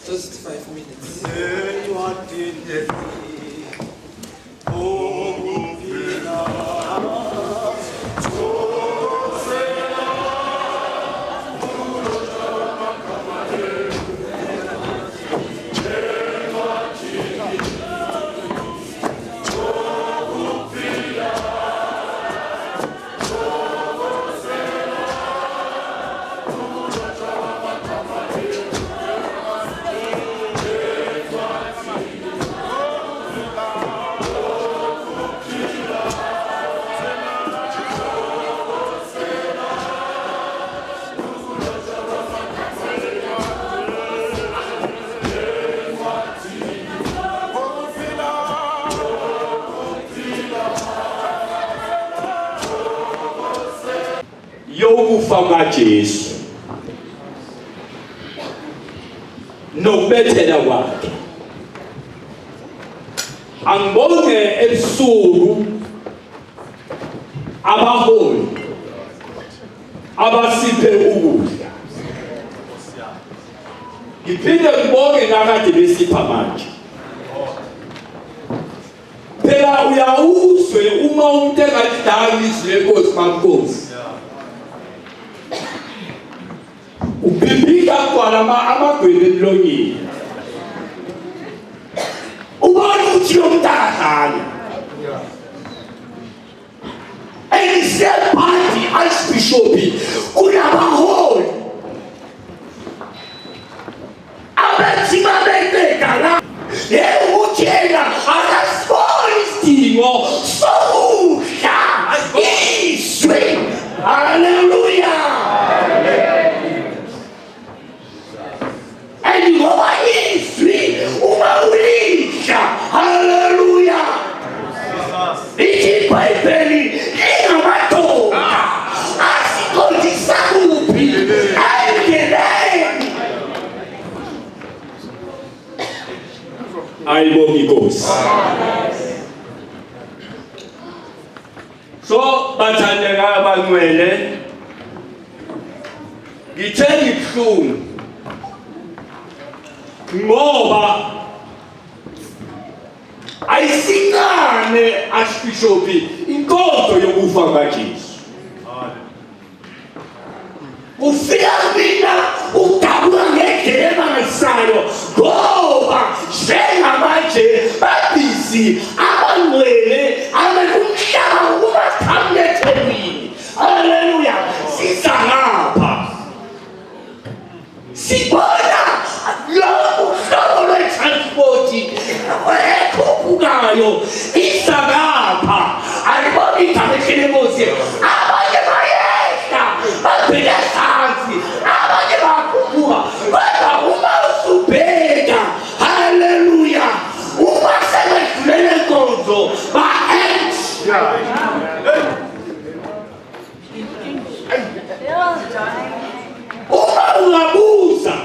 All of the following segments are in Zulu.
Just 5 minutes. yokufa kaJesu nokubethela kwakhe. Angibonge ebusuku abaholi abasiphe ukudla. Ngiphinde ngibonge nakade besipha manje. Phela uyawuzwe uma umuntu engadlali izwi lenkosi kaNkosi. Ubibika kwala amagwele emlonyeni. Ubona ukuthi yomntana. Ayisephathi archbishop kunabaholi. Abathi babeka la. Ukuthi yena akasiboni isidingo sokudla izwi. Hallelujah. And ngoba izwi uma ulidla. Hallelujah. Ithi iBhayibheli ingamadoda So bathandekayo abangcwele, ngithe ibuhlungu ngoba ayisincane Archbishop inkonzo yokufa kaJesu. Ufika mina udabuka ngendlela emangasayo ngoba njengamanje babhizi abangcwele abekumhlaba ukuba sihamlethelini. Haleluya. Siza ngapha sibona lo uhlobo lwe-transport ekhuphukayo isa ngapha. Aliboni igama ehlelemosi abanye bayehla babheke phansi abanye bakhuphuka kodwa uma usubheka haleluya uma sebedlulele enkonzo ba-act. Uma ungabuza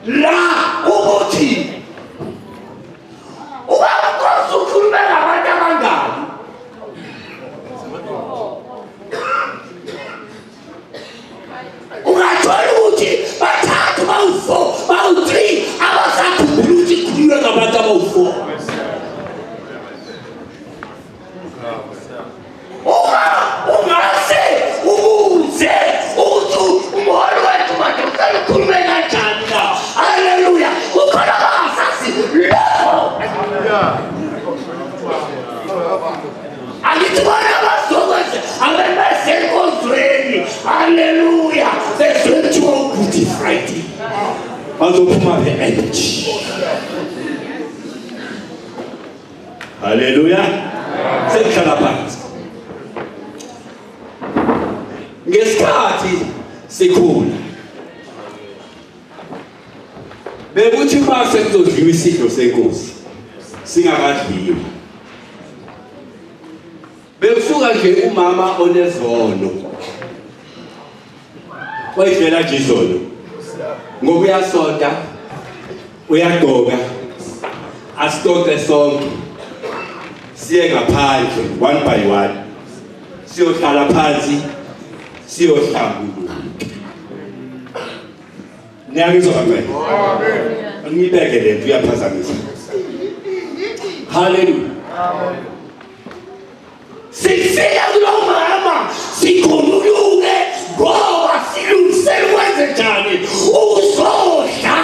la ukuthi ubakwazi ukukhuluma nabantu abangani, ungathola ukuthi bathathu bawu-4 bawu-3 abasakhumbula ukuthi kukhulunywe ngabantu abawu-4. Ungase ubuze ukuthi umholi wethu manje ukhulume kanjani na. Haleluya. Ukhona abangasazi lokho. Angithi bona bazokwenza abebesenkonzweni. Haleluya. Bezwenziwa uGood Friday bazophuma be-energy. Haleluya. Sekuhlala phansi ngesikhathi sikhula bekuthi mase kuzodliwa isidlo senkosi singakadliwa bekusuka nje umama onezono wayidlela nje izono ngoba uyasonta uyagqoka asitoke sonke siye ngaphandle one by one siyohlala phansi siyohlambuluka. Niyangizwa ngempela? Amen. Ngibeke lento uyaphazamisa. Haleluya. Amen. Sifika kulo mama sikhululuke ngoba silungisele ukwenze njani uzodla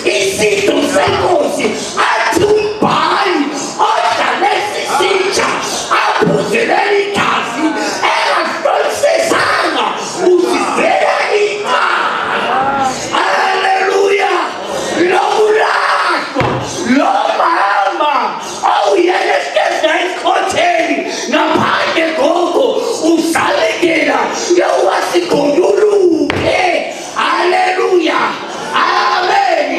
isidlo senkosi athi umbhali odla lesi sitsha aphuzelele igazi engasitolisesanga uzizela ikhaya. Haleluya. Lokulahlwa lo mama awuyele esitezela esikhotheni ngaphandle gogo usalekela yowasikhululuke. Haleluya. Amen.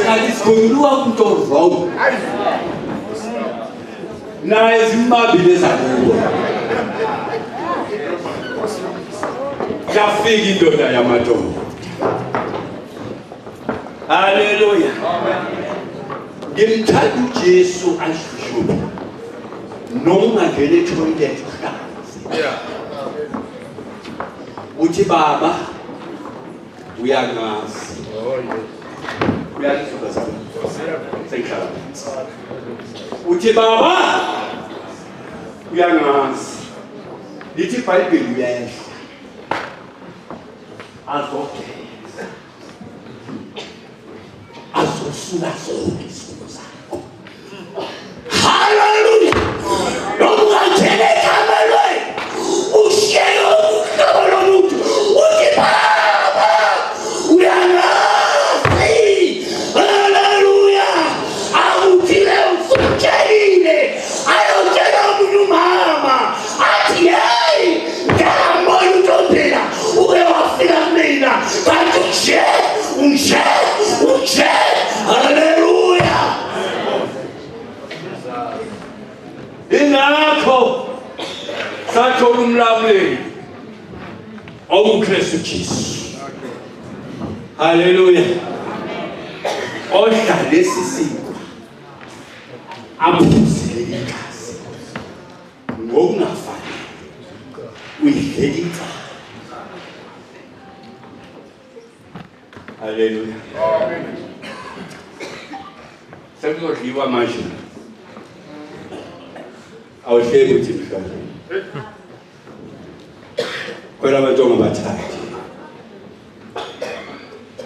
Kanti sikhululuka umuntu wrong naye zimbambile ezakubo yafika indoda yamadoda. Haleluya. Ngimthanda uJesu Archbishop noma ngene toilet uhlala uthi baba uyangazi uyangisuka sana sekhala uthi baba uyangazi lithi iBhayibheli uyehla azogeza azosuka zonke izinto zakho. Haleluya. Nokungangena ekamelweni ushiye uhlobo lomuntu uthi baba uyangazi. Haleluya. Awuthile usutshelile ayotshela umuntu mama athi hey ngiyambona uNtombela uke wafika kumina kanti unje. Haleluya. Ingakho sathola umlamuli owuKristu Jesu. Haleluya. Odla lesi sinkwa aphuzele igazi ngokungafani uyidlelisa. Haleluya. Amen. Sekuzodliwa manje. Awuhleki uthi mhlawumbe. Kwela abantu ngabathathu.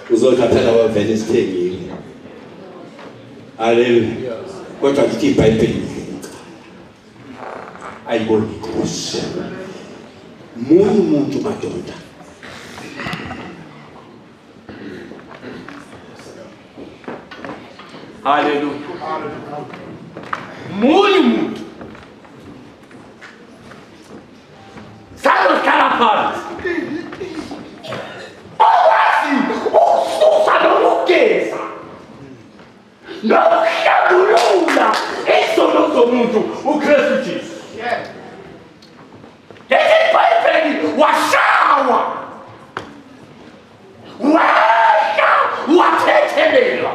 Uzothatha lawa vele sithengile. Haleluya. Kodwa lithi iBhayibheli ayiboni inkosi. Munye umuntu madoda. Haleluya. Munye umuntu. Salo karapara. Awasi ususa nokugeza. Nokuhlambulula isono somuntu uKristu Jesu. iBhayibheli washawa. Wathethelela.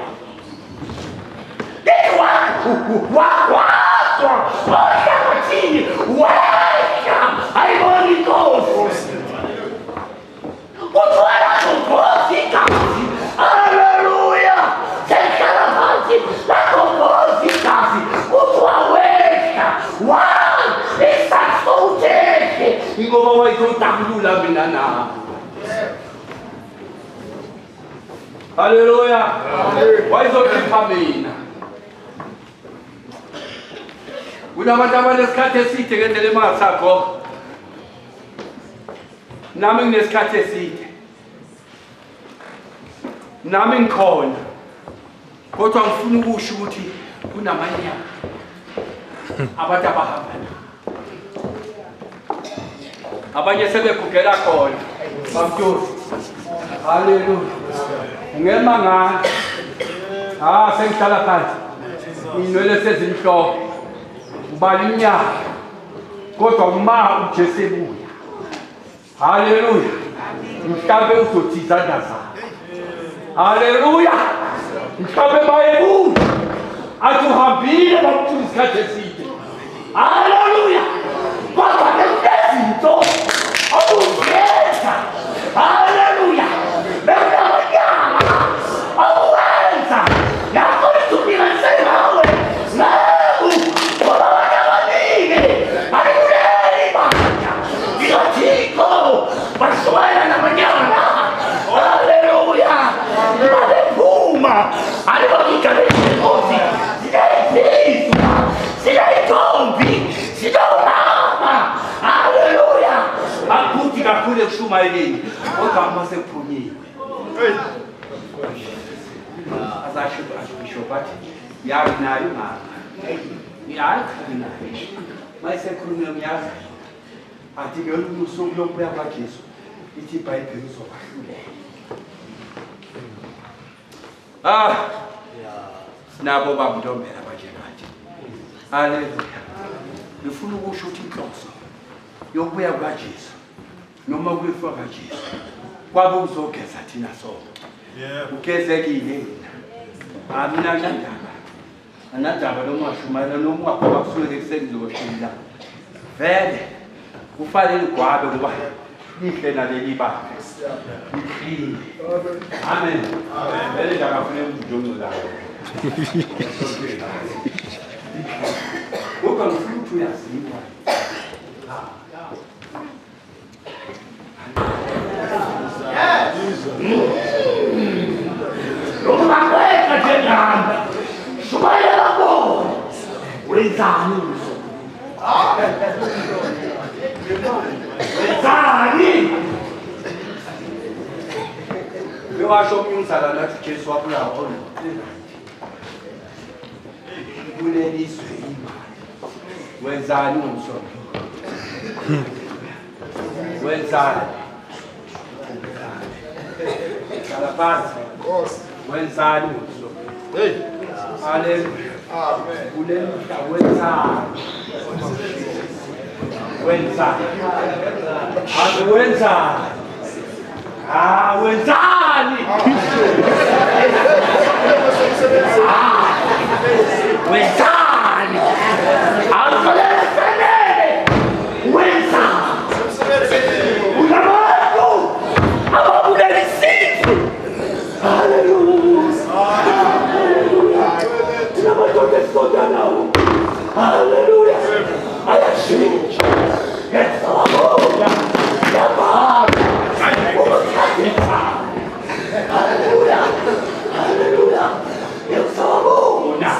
Wakwaswa. Wahlabathini. Ayibona inkosi. Uthwala inkosi igazi. Haleluya. Sehlala phansi. Inkosi igazi. Kuthiwa wehla. Isasuthe. Ingoba wayizodabulula mina na. Haleluya. Wayizokhipha mina. Kunabantu abanesikhathi eside ngendlela emangasakho. Nami nginesikhathi eside. Nami ngikhona. Kodwa ngifuna ukusho ukuthi kunamanye abantu abahamba. Abanye sebegugela khona. Bamthosi. Haleluya. Ngemanga. Sengihlala phansi. Inwele sezimhlophe. Ubalinya. Kodwa uma uJesu ebuya. Haleluya. Mhlambe uzothi izandla zakhe. Haleluya. Mhlambe bayebuya. Athi uhambile bamthula isikhathi eside. Haleluya. Kodwa nezinto awuzenza. Haleluya. Bengabanyama. Awenza. Yakho isubilanisele nawe. Nawe. Ngoba abaningi. Ayuleli banya. Ngiyotiko. Bashwaya namanyana. Haleluya. Babephuma. Alibakikalela inkosi. Sinayisizwa. Sinayitombi. Sinawulama. Haleluya. Akuthi kakhulu ekushumayeleni. Kodwa uma sekuphunyiwe. Azasho bathi yazi nayo mama. Yazi nayo. Mayisekhuluma ngiyazi. Athi ngelungu usuku lokubuya kwaJesu. Ithi iBhayibheli uzobahlulela. Nabo bamntombela bajengathi. Haleluya. Ngifuna ukusho ukuthi inhloso yokubuya kwaJesu noma ukufa kwaJesu kwabe uzogeza thina sonke. Ugezekile mina. Mina ngiyandaba. Anadaba noma washumayela noma waphoka kusuke ekuseni zoshila. Vele kufanele ugwabe ngoba lihle naleli banga. Lihle. Amen. Vele ndakafunela umjongo lawo. Ngoba ngifuna ukuthi uyaziwa. Umakweka njengami. Shumayela bona. Wenzani uzo? Wenzani? Bewasho umnyumzana nathi Jesu wabulawa ona. Kuleliswe imali. Wenzani uzo? Wenzani? Kalaphansi. Wenzani uzo? Haleluya. Amen. Ulemhla wenzani? Wenzani? Ake wenzani? Wenzani? Wenzani? Angalia senene. Wenza. Unabantu. Ababuleli sifi. Hallelujah. Hallelujah. Unabantu soda nao. Hallelujah. Ayashinja. Yesu amoja. Yababa. Umekatita. Hallelujah. Hallelujah. Yesu amoja.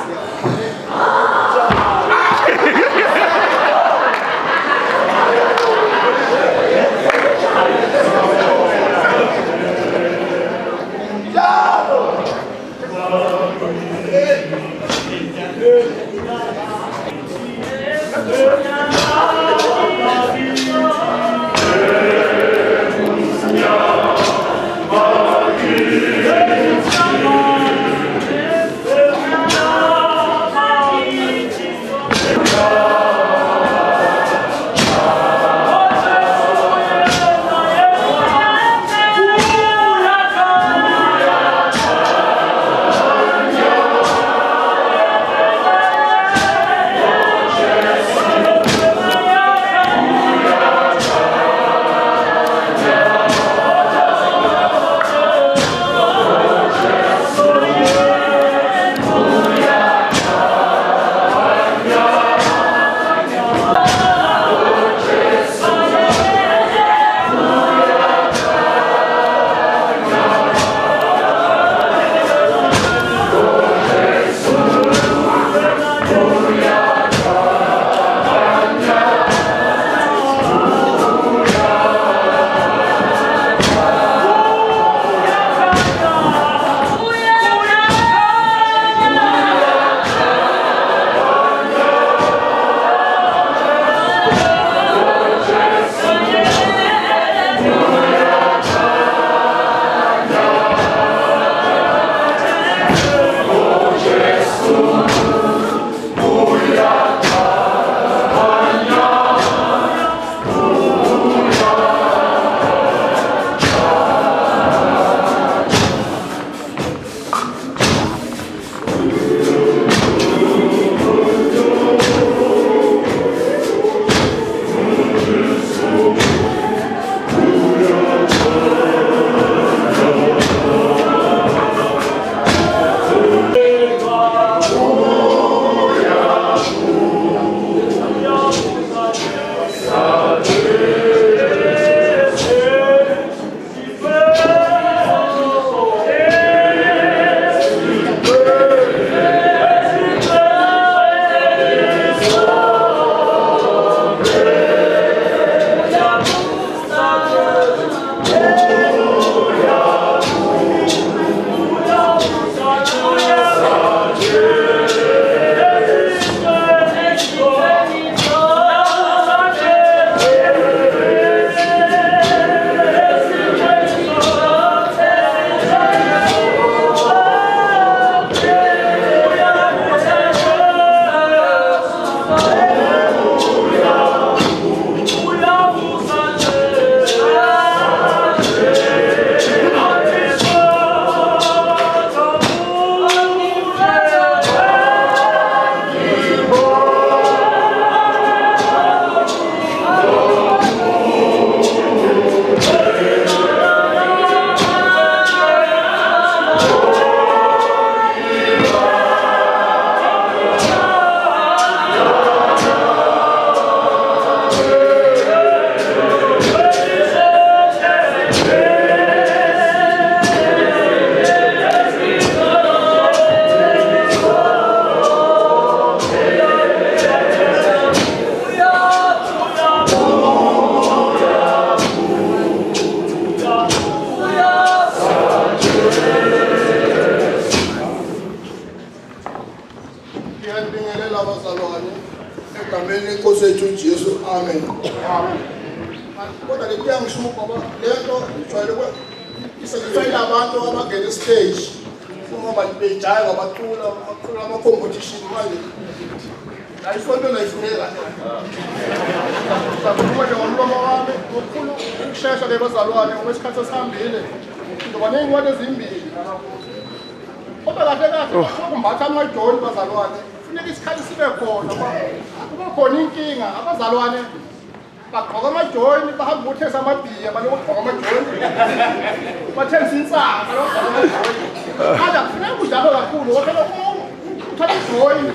kufuneka isikhali sibe khona kuba khona inkinga abazalwane bagqoka amajoyini bahamba bothesa amabhiya balokugqoka amajoyini bathengisa insaka bagqoka amajoyini manje kufuneka kudlalwe kakhulu ngoba uthatha ijoyini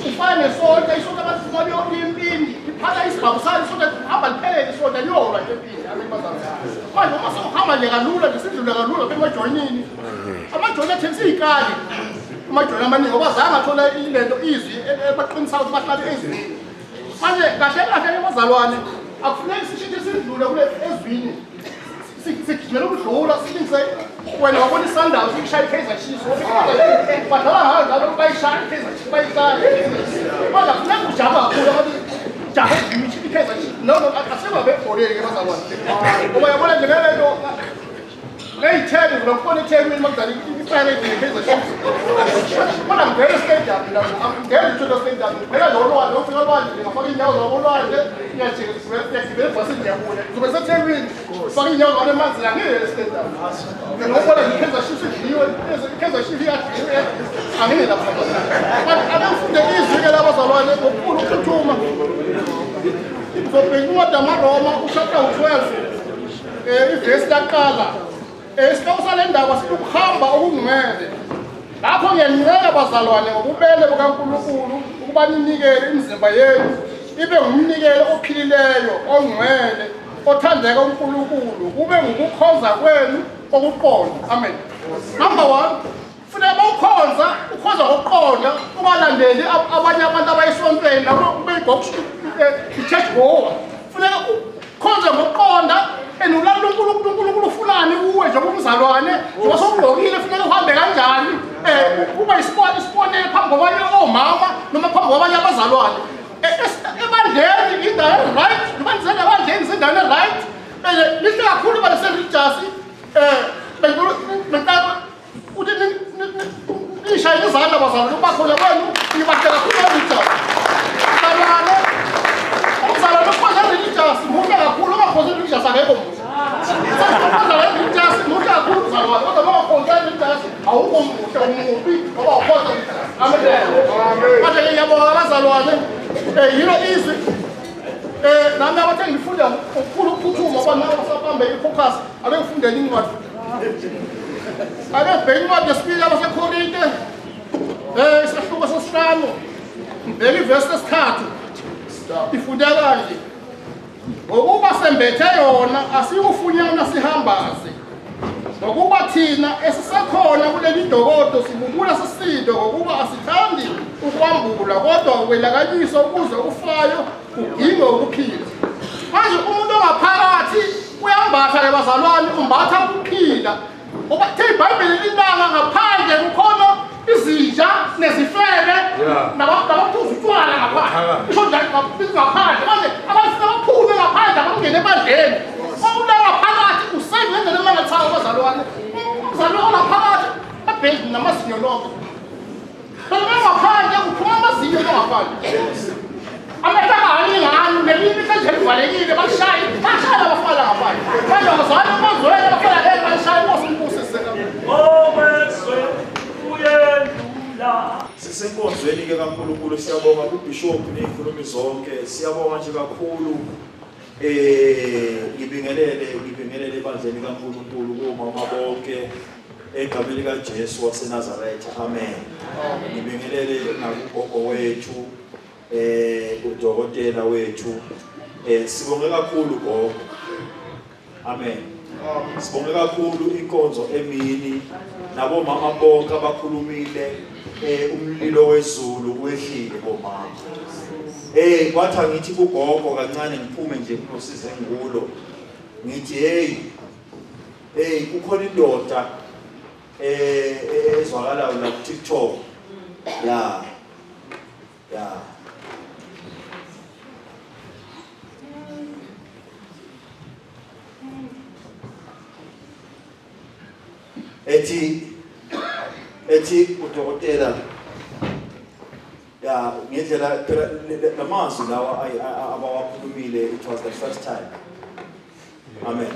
ufane nesonto isonto abafuna liyokuya impindi iphatha isibhabu salo isonto hamba liphelele isonto liyolwa nje empindi manje uma sokuhamba nje kalula nje sidlule kalula emajoyinini amajoyini athengisa iy'kali amajoyini amaningi obazange athola ilento izwi ebaqinisa ukuthi bahlale ezwini manje kahle kahle abazalwane akufuneki sishintshe sidlule kule ezwini sigijimela ukudlula silingise wena wabona isandawo sikushaye iKaizer Chiefs badlala ngayo njalo bayishaya iKaizer Chiefs bayishaye manje akufuneki kujaba kakhulu abantu jahe iKaizer Chiefs no asekwa bebholeke abazalwane ngoba yabona nje lento leyitheni ngokubona iThekwini makudlala ifana iKaizer Chiefs bona ngivele stadium la ngivele ithole stadium phela lo lwandle ufika olwandle ngafaka inyawo zabo olwandle ngiyajika ngiyagibela ibhasi ngiyabona zobe seThekwini faka inyawo zabo emanzi la ngiyele stadium ngokubona iKaizer Chiefs idliwe iKaizer Chiefs iyadliwe angeke lapha manje abafunde izwi ke labazalwane ngokukhulu ukuthuthuma ngizobheka incwadi yamaRoma uchapter 12 ivesi yokuqala isihloko sale ndaba sithi ukuhamba okungcwele lapho ngiyanicela bazalwane ngobubele bukaNkulunkulu ukuba ninikele imizimba yenu ibe ngumnikelo ophilileyo ongcwele othandeka uNkulunkulu kube ngukukhonza kwenu okuqonda amen number 1 funeka bawukhonza ukhonza ngokuqonda ungalandeli abanye abantu abayisontweni lapho kube i-church goer funeka ukhonze ngokuqonda enulala uNkulunkulu ufunani kuwe nje kumzalwane njengoba sokugqokile funeka uhambe kanjani kuba isibonelo phambi kwabanye omama noma phambi kwabanye abazalwane ebandleni indawo right nibanizele ebandleni zindaweni right lihle kakhulu uba lese-religious uthi nishayele izandla bazalwane uba khona kwenu nibahle kakhulu religious bazalwane umzalwane ukhoze religious muhle kakhulu ungakhoze religious akekho muhle umzalwane religious muhle kakhulu umzalwane kodwa uma ungakhoze religious awukho muhle umubi ngoba ukhoze amen manje ngiyabonga abazalwane yilo izwi nami abathe ngifunda ngokukhulu ukuphuthuma ngoba nawe usabambe i-focus ake ngifundele incwadi ake ngibheke incwadi yesibili yabaseKorinte isahluko sesihlanu ngibheke ivesi lesithathu ifundeka kanje ngokuba sembethe yona asikufunyana sihambaze ngokuba thina esisekhona kuleli dokodo sibubula sisindo ngokuba asithandi ukwambula kodwa ukwelakanyiswa ukuze ufayo kugingwe ukuphila manje umuntu ongaphakathi uyambatha ke bazalwane umbatha ukuphila ngoba the iBhayibheli linanga ngaphandle kukhona izinja nezifebe nabaphuza utshwala ngaphandle isho njalo ngaphandle manje abantu abaphume ngaphandle abangene ebandleni umuntu ngaphakathi useyive ngendlela emangathayo abazalwane umzalwane ongaphakathi abhezi namazinyo lonke kodwa ngaphandle kuphuma amazinyo ngaphandle amehla kahalingani nelimi kanjani kuvalekile bashaya abafana ngaphandle manje abazalwane amazwele abafana bashaya bosimbusiseka sisenkonzweni ke kaNkulunkulu siyabonga kuBishop nezikhulumi zonke siyabonga nje kakhulu ngibingelele ebandleni kaNkulunkulu komama bonke egameni likaJesu waseNazaretha amen ngibingelele nakugogo wethu udokotela wethu sibonge kakhulu gogo amen sibonge kakhulu inkonzo emini nabo mama bonke abakhulumile umlilo wezulu wehlile bomama kwathi ngithi kugogo kancane ngiphume nje kusize ngulo ngithi hey kukhona indoda ezwakalayo la TikTok ya ethi udokotela ya ngendlela namazwi lawa abawakhulumile it was the first time amen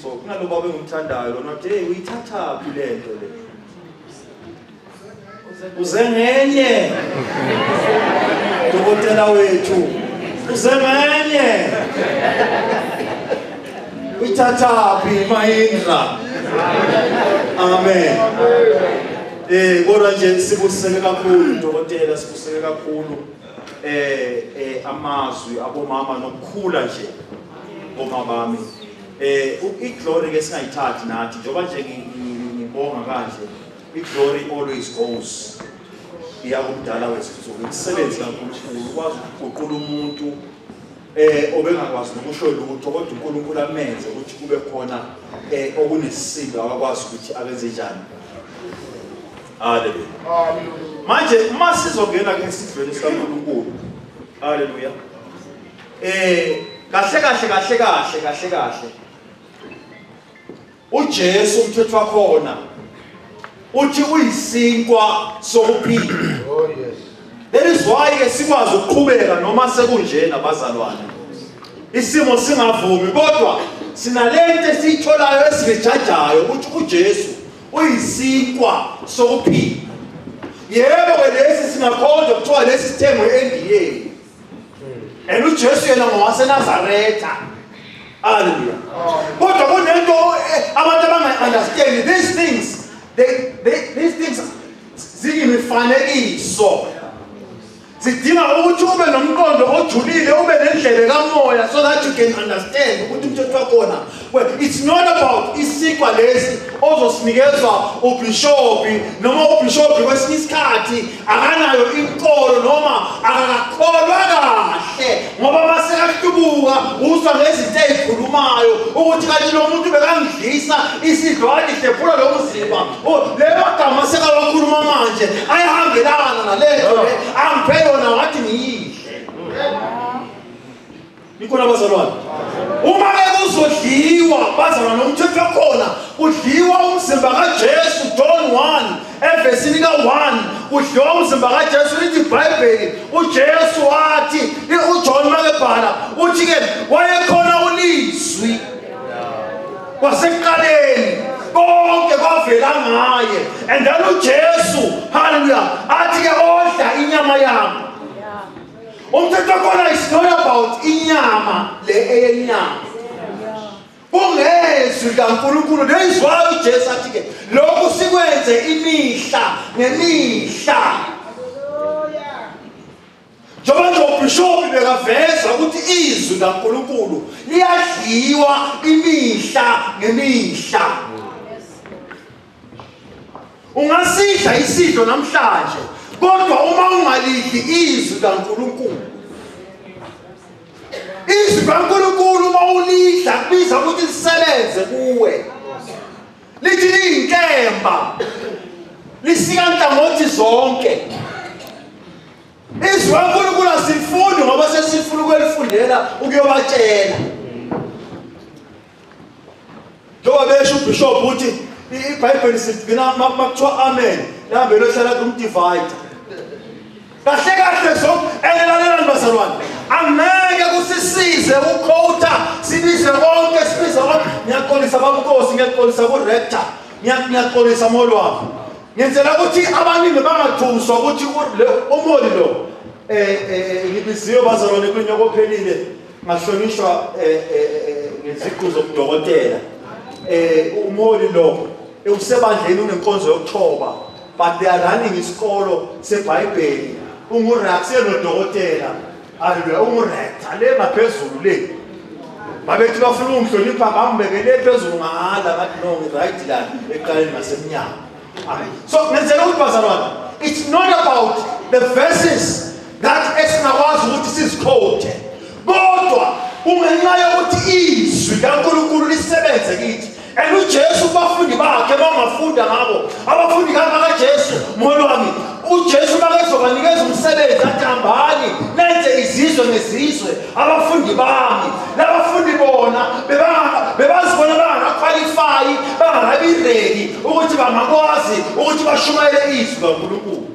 so kunalo baba engimthandayo lona hey uyithatha phi lento le uze ngenye dokotela wethu uze ngenye uyithathaphi Mahindra amen kodwa nje sibuseke kakhulu dokotela sibuseke kakhulu amazwi abomama nokukhula nje bomabami iglory ke singayithathi nathi njengoba nje ngibonga kanje iglory always goes iyakumdala wethu umsebenzi kaNkulunkulu ukwazi ukuguqula umuntu obengakwazi nokusho lutho kodwa uNkulunkulu amenze ukuthi kube khona okunesisindo akakwazi ukuthi abenze njani. Hallelujah. Manje masizongena ke esidlweni sikaNkulunkulu. Hallelujah. Kahle. uJesu umthetho wakhona uthi uyisinkwa sokuphila. Oh yes. That is why ke sikwazi ukuqhubeka noma sekunjena bazalwane. Isimo singavumi kodwa sinalento esitholayo esigejajayo ukuthi uJesu uyisinkwa sokuphila. Yebo lesi singakhonza kuthiwa lesi sithengwe eNDA. And uJesu yena ngowaseNazaretha. Hallelujah. Kodwa kunento abantu abangaunderstand these things ziyimifanekiso. Sidinga ukuthi ube nomqondo ojulile ube nendlebe kamoya so that you can understand ukuthi umthetho wakhona. Well, it's not about isikwa lesi ozosinikezwa ubishopi noma ubishopi kwesinye isikhathi akanayo inkolo noma akakholwa kahle ngoba masekakubuka uzwa ngezinto ezikhulumayo ukuthi kanti lo muntu bekangidlisa isidlo adihlephula lo mzimba leyo gama sekawakhuluma manje ayahambelana nalento le angiphe yona wathi ngiyihle. Nikhona bazalwane uma kuzodliwa bazalwane umthetho wakhona udliwa umzimba kaJesu John 1 evesini ka1 udliwa umzimba kaJesu lithi iBhayibheli uJesu wathi uJohn makebhala uthi ke wayekhona ulizwi kwasekuqaleni konke kwavela ngaye and then uJesu hallelujah athi ke odla inyama yami. Umthetho wakhona is not about inyama le eyenyama. Kungezwi kaNkulunkulu. That is why uJesu athi ke lokhu sikwenze imihla nemihla. Njengoba nje ubishop bekaveza ukuthi izwi kaNkulunkulu liyadliwa imihla nemihla. Ungasidla isidlo namhlanje kodwa uma ungalidli izwi kaNkulunkulu. Izwi kaNkulunkulu uma ulidla kubiza ukuthi lisebenze kuwe. Lithi liyinkemba. Lisika ntangothi zonke. Izwi kaNkulunkulu asifundi ngoba sesifuna ukwelifundela ukuyobatshela. Njengoba besho ubishop uthi iBhayibheli sibina makuthiwa amen. Nambe lohlala kumdivide. Kahle so elalela bazalwane angeke kusisize uquota sibize konke sibize konke ngiyaxolisa babukhosi ngiyaxolisa kurector ngiyaxolisa molwami ngenzela ukuthi abaningi bangathuswa ukuthi umoli lo ngibiziwe bazalwane kunyoko ophelile ngahlonishwa ngeziqu zokudokotela umoli lo usebandleni unenkonzo yokuthoba but they are running isikolo seBhayibheli. Unguraxie nodokotela haleluya ungurector le ngaphezulu le babethi bafuna ungihlonipha bambekele phezulu ngahala bathi no right la eqaleni ngasemnyama. So ngenzela ukuthi bazalwane it's not about the verses that esingakwazi ukuthi siziquote kodwa ungenxa yokuthi izwi kaNkulunkulu lisebenze kithi. And uJesu bafundi bakhe bangafunda ngabo abafundi kaJesu molwami uJesu bakezobanikeza umsebenzi athi hambani nenze izizwe ngezizwe abafundi bami labafundi bona bebazibona bangaqqualify bangabi ready ukuthi bangakwazi ukuthi bashumayele izwi kaNkulunkulu.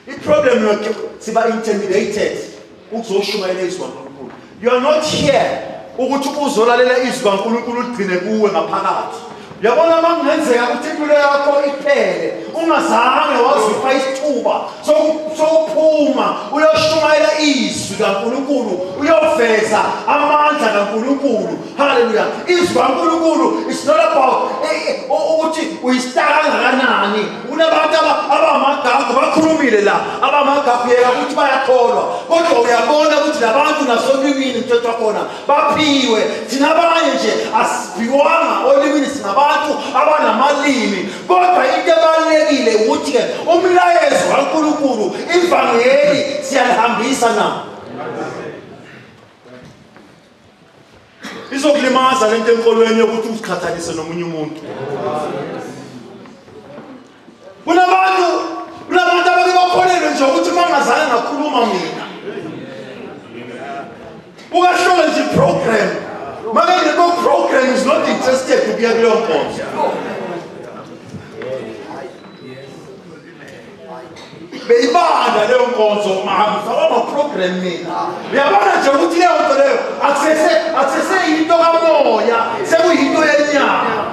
Iproblem yokho siba intimidated ukuzoshumayela izwi kaNkulunkulu. You are not here ukuthi uzolalela izwi kaNkulunkulu ligcine kuwe ngaphakathi Yabona mangenzeka ukuthi impilo yakho iphele ungazange wazipha isithuba sokuphuma uyoshumayela izwi kaNkulunkulu uyoveza amandla kaNkulunkulu. Hallelujah. Izwi kaNkulunkulu is not about ukuthi uyistaka kangakanani. Kunabantu abamagagu bakhulumile la abamagagu yeka ukuthi bayakholwa kodwa uyabona ukuthi labantu nasolimini mthetho wakhona baphiwe. Thina abanye nje asiphiwanga olimini singabantu abanamalimi kodwa into ebalulekile ukuthi ke umlayezo kaNkulunkulu ivangeli siyalihambisa na. Izokulimaza lento enkolweni yokuthi usikhathalise nomunye umuntu. Kunabantu abake bakholelwe nje ukuthi mangazange ngakhuluma mina. Ukahlola nje program. Manje no program is not interested to be a real boss. Beyibanda leyo nkonzo mahamba ama program mina. Uyabona nje ukuthi leyo nto leyo access into kamoya sekuyinto yenyama.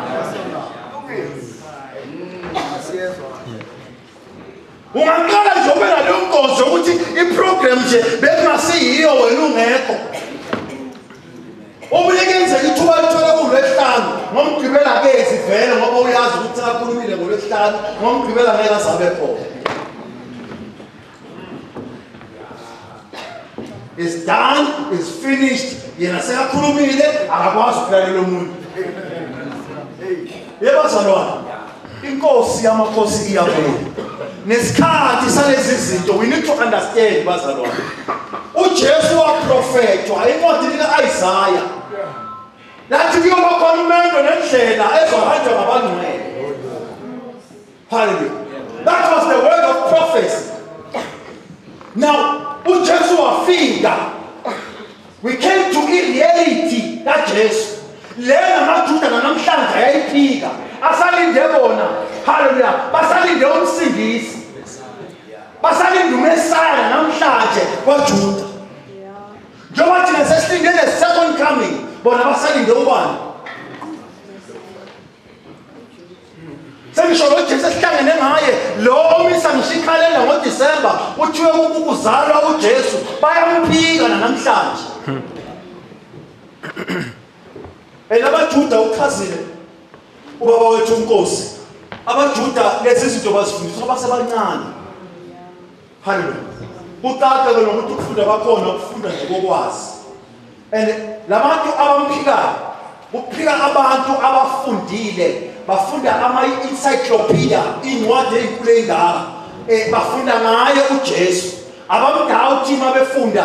Ungaqala nje ube naleyo nkonzo ukuthi iprogram nje bekungasiyiyo wena ungekho. Obuyekenzeka ithuba lithola kuLwesihlanu ngomgqibela ke sivele ngoba uyazi ukuthi akakhulumile ngoLwesihlanu ngomgqibela ngeke asabe khona. Is done, is finished. Yena sekakhulumile akakwazi ukulalela umuntu. Yebazalwane, inkosi yamakhosi iyabuya. Nesikhathi salezi zinto we need to understand bazalwane. uJesu waprofethwa incwadi kaIsaya. Lathi kuyoba khona umuntu nendlela ezohanjwa ngabangcwele. Hallelujah. That was the word of prophecy. Now, uJesu wafika. We came to reality kaJesu. Lena majuda namhlanje ayayiphika. Asalinde bona. Hallelujah. Basalinde umsindisi. Basalinde uMesaya namhlanje kwaJuda. Njengoba thina sesilinde the second coming, bona basalinde ubani? Sengisho lo Jesu sihlangene ngaye lo omisa ngishikhalela ngoDisemba uthiwe ukuzalwa uJesu bayamphika namhlanje. Abajuda ukhazile ubaba wethu uNkosi. Abajuda lezi zinto bazifundiswa basebancane. Hallelujah. Utata ke nokuthi ukufunda bakhona ukufunda nje kokwazi. And labantu abamphikayo ukuphika abantu abafundile bafunda ama-encyclopedia incwadi ezinkulu ezingaka bafunda ngaye uJesu abamdawuthi mabefunda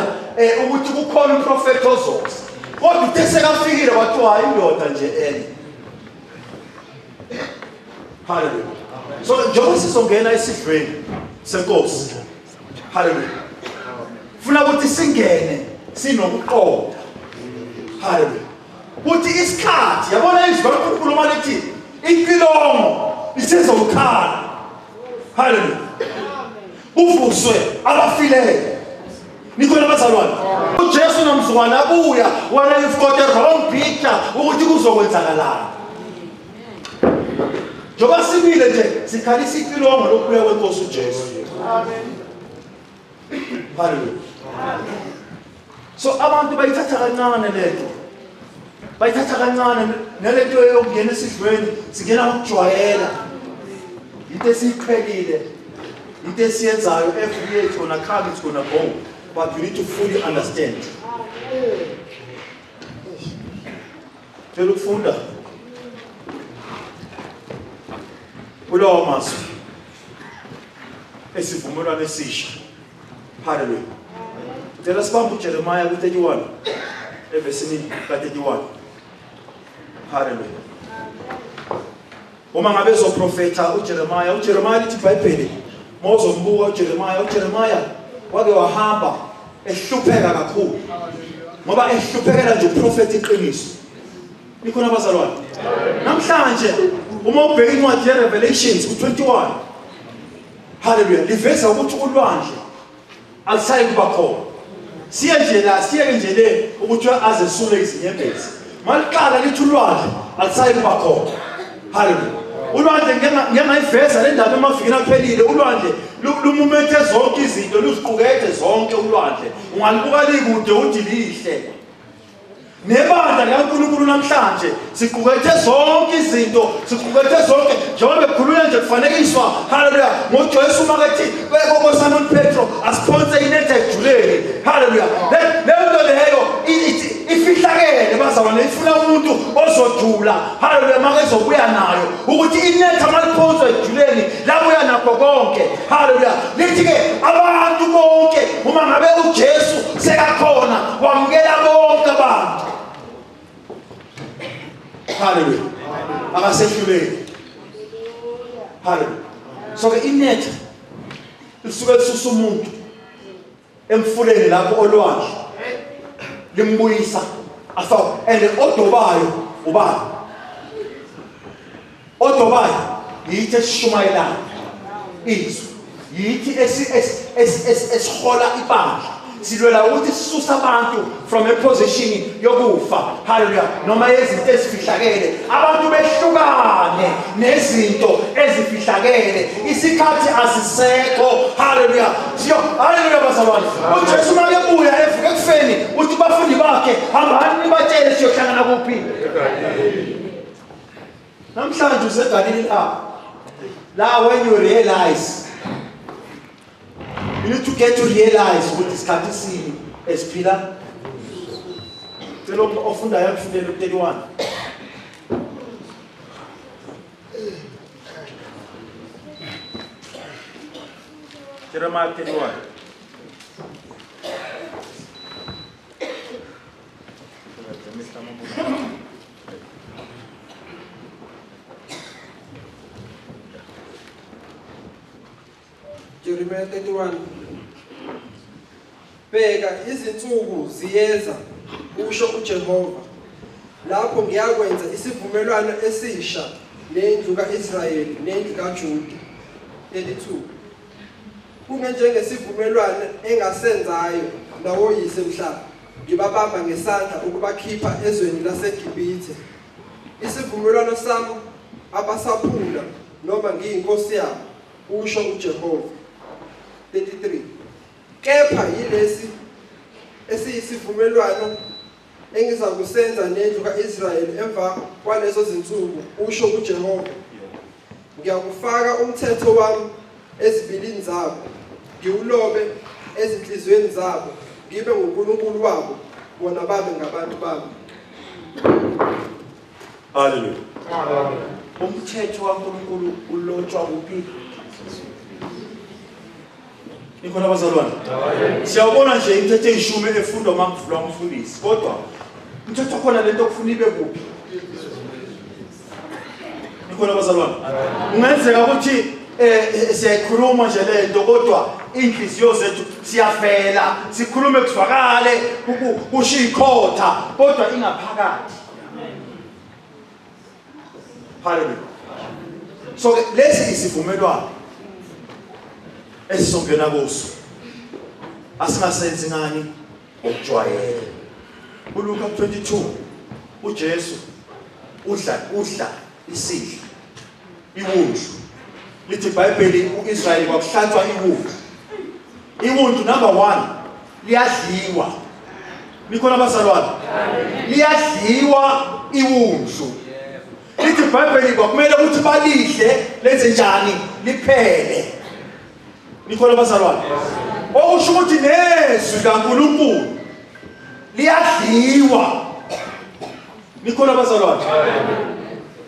ukuthi kukhona umprofeti ozoza kodwa uthe sekafikile wathiwa indoda nje enye. Hallelujah. So njengoba sizongena esidlweni senkosi. Hallelujah. Funa ukuthi singene sinokuqonda. Hallelujah. Kuthi isikhathi yabona izwi kaNkulunkulu malithi impilongo isezokhala. Hallelujah. Uvuswe abafileyo. Nikhona bazalwane. uJesu namzukwana abuya wena you've got a wrong picture ukuthi kuzokwenzakalana. Njoba sibile nje sikhalisa impilongo lokubuya kwenkosi uJesu. Amen. Hallelujah. So abantu bayithatha kancane lento. Bayithatha kancane nalento yokungena esidlweni singena ukujwayela. Into esiqhelile. Into esiyenzayo every year it's gonna come, it's gonna go. But you need to fully understand. Phela ukufunda. Kulowo masu. Esivumelwano esisha. Hallelujah. Tell us about Jeremiah 31. Evesini 31. Hallelujah. Uma ngabe zoprofeta uJeremiah lithi iBhayibheli mozombuka uJeremiah wake wahamba ehlupheka kakhulu. Ngoba ehluphekela nje uprofeti iqiniso. Nikhona abazalwane. Namhlanje uma ubheka incwadi yeRevelations ku21. Hallelujah. Liveza ukuthi ulwandle alisayi kuba khona. Siye nje le ukuthi azesule izinyembezi. Maliqala lithi ulwandle alisayi kuba khona. Hallelujah. Ulwandle ngiyangayiveza le ndaba emavikini aphelile. Ulwandle lumumethe zonke izinto, luziqukethe zonke ulwandle. Ungalibuka likude uthi lihle. Nebandla likaNkulunkulu namhlanje siqukethe zonke izinto, siqukethe zonke njengoba bekhulula nje kufanekiswa. Hallelujah. ngoJesu makethi beko Simon Petro asiphonse inethe ejuleni. Hallelujah. Lento leyo ifihlakele bazalwane, ifuna umuntu ozojula. Hallelujah. Makezobuya nayo ukuthi inethe maliphonse ejuleni labuya nakho konke. Hallelujah. Lithi ke abantu bonke uma ngabe uJesu sekakhona wamukela bonke abantu. Hallelujah. Akasehluleki. Hallelujah. So ke inethe lisuke lisusa umuntu emfuleni lapho olwandle limbuyisa afaka and odobayo ubani odobayo yithi esishumayelayo izwi yithi esihola ibandla silwela ukuthi sisusa abantu from a position yokufa. Hallelujah. Noma yezinto ezifihlakele abantu behlukane nezinto ezifihlakele isikhathi asisekho. Hallelujah. Hallelujah bazalwane. uJesu makebuya evuka ekufeni uthi bafundi bakhe hambani nibatshele siyohlangana kuphi. Namhlanje useGalili la when you realize, you need to get to realize what is Katisini as Peter. Tell them often I have to look 31. Jeremiah 31. Jeremiah 31. Bheka izinsuku ziyeza usho uJehova lapho ngiyakwenza isivumelwano esisha nendlu kaIsrayeli nendlu kaJuda. 32. Kungenjengesivumelwano engasenzayo nawoyise mhlaba ngibabamba ngesandla ukubakhipha ezweni laseGibhithe. Isivumelwano sami abasaphula noma ngiyinkosi yabo usho uJehova. 33. Kepha yilesi esiyisivumelwano engizakusenza nendlu kaIsrayeli emva kwalezo zinsuku usho uJehova. Ngiyakufaka umthetho wami ezibilini zabo, ngiwulobe ezinhlizweni zabo, ngibe nguNkulunkulu wabo, bona babe ngabantu bami. Hallelujah. Umthetho kaNkulunkulu ulotshwa kuphi? Nikhona bazalwane. Siyabona nje imithetho eyishumi efundwa ngakuvulwa umfundisi. Kodwa umthetho khona lento okufuna ibe kuphi? Nikhona bazalwane. Ungenzeka ukuthi siyakhuluma nje lento kodwa inhliziyo zethu siyafela, sikhulume kuzwakale, kushikhotha kodwa ingaphakathi. Hallelujah. So lesi isivumelwano esizongena kuso asingasenzi ngani ukujwayela. uLuka 22 uJesu udla isidlo iwundlu. Lithi iBhayibheli uIsrayeli kwakuhlatshwa iwundlu. Iwundlu number 1 liyadliwa. Nikhona bazalwane? Liyadliwa iwundlu. Lithi iBhayibheli kwakumele ukuthi balihle lenze njani liphele. Nikhona bazalwane? Okusho ukuthi nezwi kaNkulunkulu liyadliwa. Nikhona bazalwane?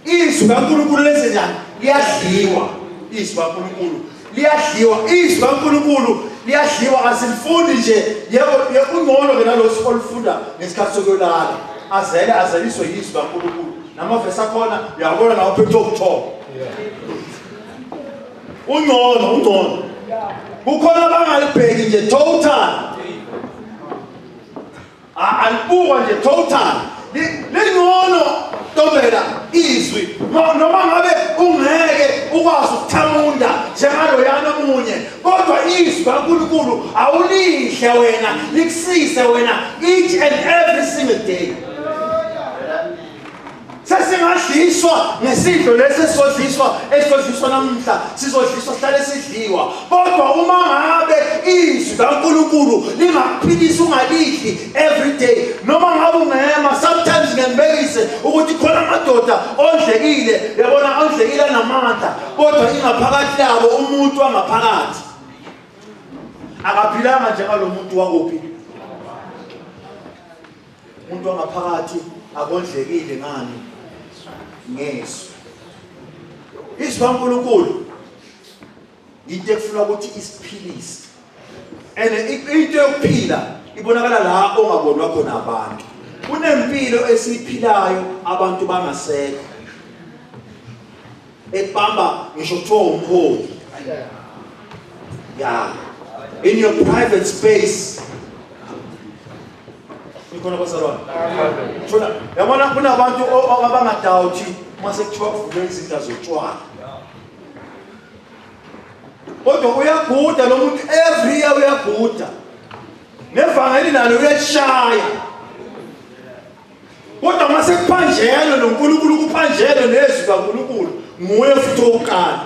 Izwi kaNkulunkulu lenze njani liyadliwa. Izwi kaNkulunkulu liyadliwa. Izwi kaNkulunkulu liyadliwa. Asilifundi nje yebo ungcono ke nalosi olufunda ngesikhathi sokulala. Azeliswe izwi kaNkulunkulu. Namavesi akhona uyabona nawo phethe ukuthoba. Ungcono. Kukhona abangalibheki nje total. Alibukwa nje total. Lingcono ntombela izwi. Noma ngabe ungeke ukwazi ukuthamunda njengalo yana omunye. Kodwa izwi kaNkulunkulu awulihle wena, likusize wena each and every single day. sesingadliswa ngesidlo lesi esizodliswa namhla, sizodliswa sihlale sidliwa. Kodwa uma ngabe izwi kaNkulunkulu lingakuphilisa ungalidli every day, noma ngabe ungema, sometimes ngembekise ukuthi khona amadoda ondlekile, yabona ondlekile namandla, kodwa ingaphakathi labo umuntu wangaphakathi akaphilanga njengalomuntu wakuphi. Umuntu wangaphakathi akondlekile ngani? Ngeso. Izwi kaNkulunkulu into ekufuna ukuthi isiphilise. Into yokuphila ibonakala la ongabonwa khona abantu. Kunempilo esiphilayo abantu bangasekho. Ekubamba ngisho kuthiwa umholi. Yeah. In your private space. Nikona bazalwane. Thola, yabona kunabantu abangadawuthi mase kuthiwa kuvule izinto zotshwala. Kodwa uyaguda lo muntu every year uyaguda. Nevangeli nalo uyashaya. Kodwa mase kuphanjelwe noNkulunkulu kuphanjelwe nezwi kaNkulunkulu, nguye futhi oqala.